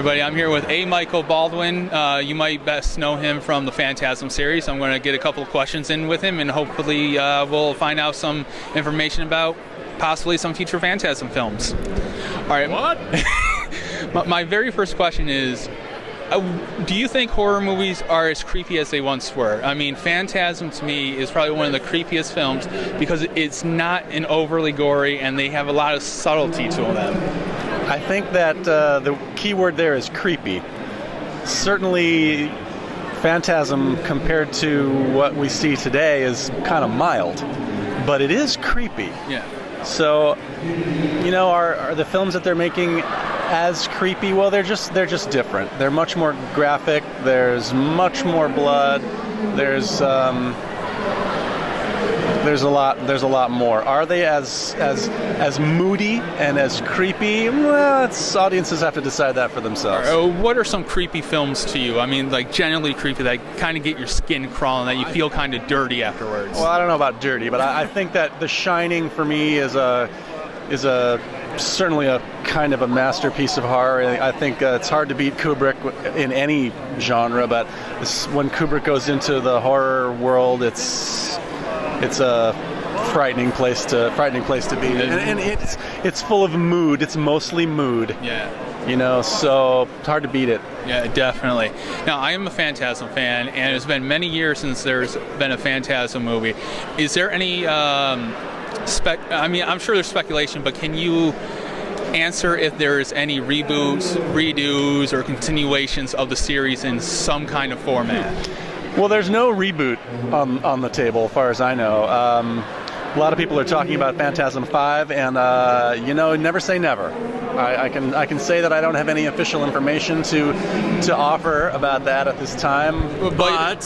everybody. I'm here with A. Michael Baldwin. You might best know him from the Phantasm series. I'm going to get a couple of questions in with him, and hopefully we'll find out some information about possibly some future Phantasm films. All right. What? My very first question is, do you think horror movies are as creepy as they once were? I mean, Phantasm to me is probably one of the creepiest films because it's not an overly gory and they have a lot of subtlety to them. I think that the key word there is creepy. Certainly, Phantasm compared to what we see today is kind of mild, but it is creepy. Yeah. So, you know, are the films that they're making as creepy? Well, they're just different. They're much more graphic. There's much more blood. There's a lot more. Are they as moody and as creepy? Well, audiences have to decide that for themselves. What are some creepy films to you? I mean, like genuinely creepy that kind of get your skin crawling, that you feel kind of dirty afterwards. Well, I don't know about dirty, but I think that The Shining for me is certainly a kind of a masterpiece of horror. I think it's hard to beat Kubrick in any genre, but when Kubrick goes into the horror world, it's a frightening place to be, and it's full of mood. It's mostly mood. Yeah. You know, so it's hard to beat it. Yeah, definitely. Now, I am a Phantasm fan, and it's been many years since there's been a Phantasm movie. Is there any I mean, I'm sure there's speculation, but can you answer if there's any reboots, redos, or continuations of the series in some kind of format? Well, there's no reboot on the table, as far as I know. A lot of people are talking about Phantasm 5, and you know, never say never. I can say that I don't have any official information to offer about that at this time, but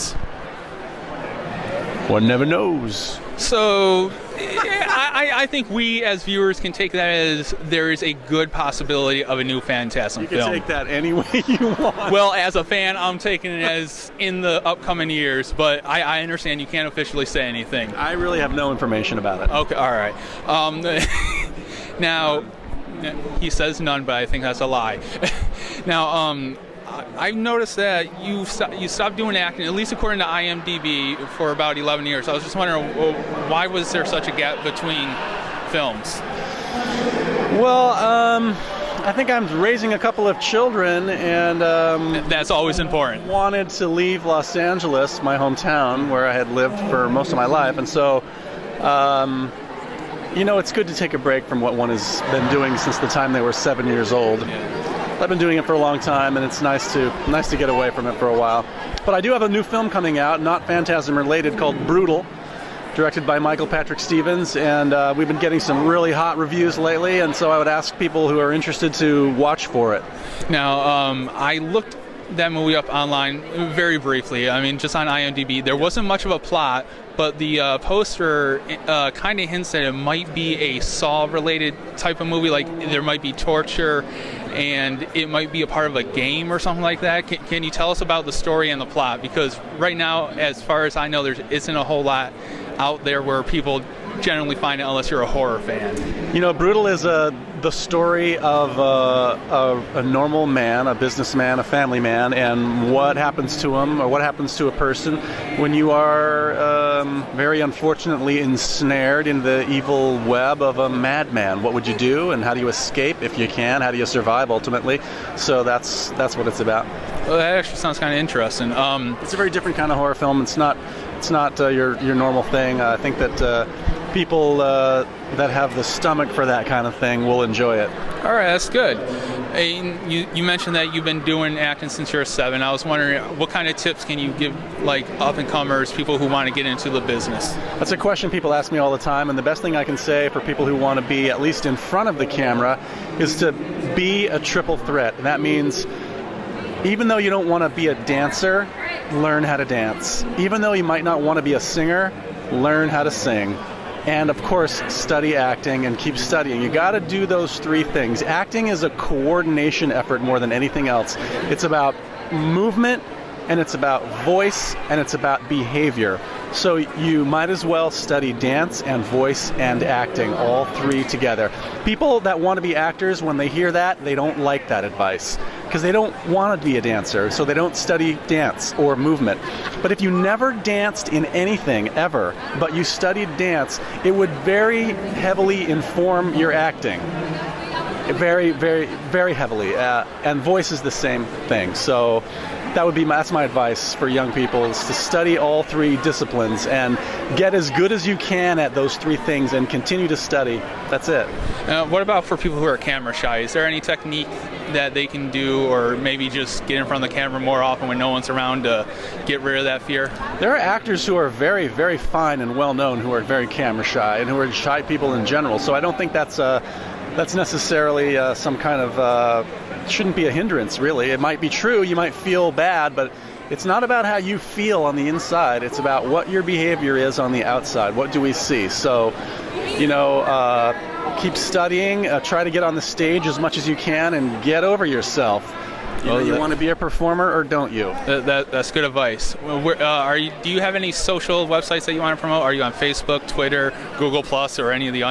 one never knows. So, I think we as viewers can take that as there is a good possibility of a new Phantasm film. You can take that any way you want. Well, as a fan, I'm taking it as in the upcoming years, but I understand you can't officially say anything. I really have no information about it. Okay, all right. Now, he says none, but I think that's a lie. Now, I've noticed that you stopped doing acting, at least according to IMDb, for about 11 years. I was just wondering, why was there such a gap between films? Well, I think I'm raising a couple of children, and that's always important. Wanted to leave Los Angeles, my hometown, where I had lived for most of my life, and so you know, it's good to take a break from what one has been doing since the time they were 7 years old. Yeah. I've been doing it for a long time, and it's nice to get away from it for a while. But I do have a new film coming out, not Phantasm related, called Brutal, directed by Michael Patrick Stevens, and we've been getting some really hot reviews lately, and so I would ask people who are interested to watch for it. Now, I looked that movie up online very briefly. I mean, just on IMDb, there wasn't much of a plot, but the poster kind of hints that it might be a Saw-related type of movie, like there might be torture, and it might be a part of a game or something like that. Can you tell us about the story and the plot? Because right now, as far as I know, there isn't a whole lot out there where people generally find it unless you're a horror fan. You know, Brutal is the story of a normal man, a businessman, a family man, and what happens to him, or what happens to a person when you are very unfortunately ensnared in the evil web of a madman. What would you do, and how do you escape if you can? How do you survive ultimately? So that's what it's about. Well, that actually sounds kind of interesting. It's a very different kind of horror film. It's not your normal thing. I think that people that have the stomach for that kind of thing will enjoy it. All right, that's good. You mentioned that you've been doing acting since you're 7. I was wondering, what kind of tips can you give, like, up-and-comers, people who want to get into the business? That's a question people ask me all the time, and the best thing I can say for people who want to be at least in front of the camera is to be a triple threat. And that means even though you don't want to be a dancer, learn how to dance. Even though you might not want to be a singer, learn how to sing. And of course, study acting and keep studying. You got to do those 3 things. Acting is a coordination effort more than anything else. It's about movement, and it's about voice, and it's about behavior. So you might as well study dance and voice and acting, all three together. People that want to be actors, when they hear that, they don't like that advice because they don't want to be a dancer, so they don't study dance or movement. But if you never danced in anything ever, but you studied dance, it would very heavily inform your acting. Very, very, very heavily. And voice is the same thing. So that's my advice for young people, is to study all three disciplines and get as good as you can at those three things and continue to study. That's it. What about for people who are camera shy? Is there any technique that they can do, or maybe just get in front of the camera more often when no one's around to get rid of that fear? There are actors who are very, very fine and well known who are very camera shy and who are shy people in general. So I don't think that's necessarily some kind of shouldn't be a hindrance, really. It might be true, you might feel bad, but it's not about how you feel on the inside. It's about what your behavior is on the outside. What do we see? So, keep studying, try to get on the stage as much as you can, and get over yourself. You want to be a performer, or don't you? That's good advice. Do you have any social websites that you want to promote? Are you on Facebook, Twitter, Google Plus, or any of the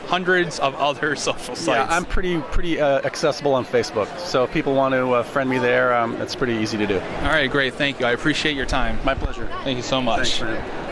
hundreds of other social sites? Yeah, I'm pretty accessible on Facebook. So if people want to friend me there, it's pretty easy to do. All right, great. Thank you. I appreciate your time. My pleasure. Thank you so much. Thanks for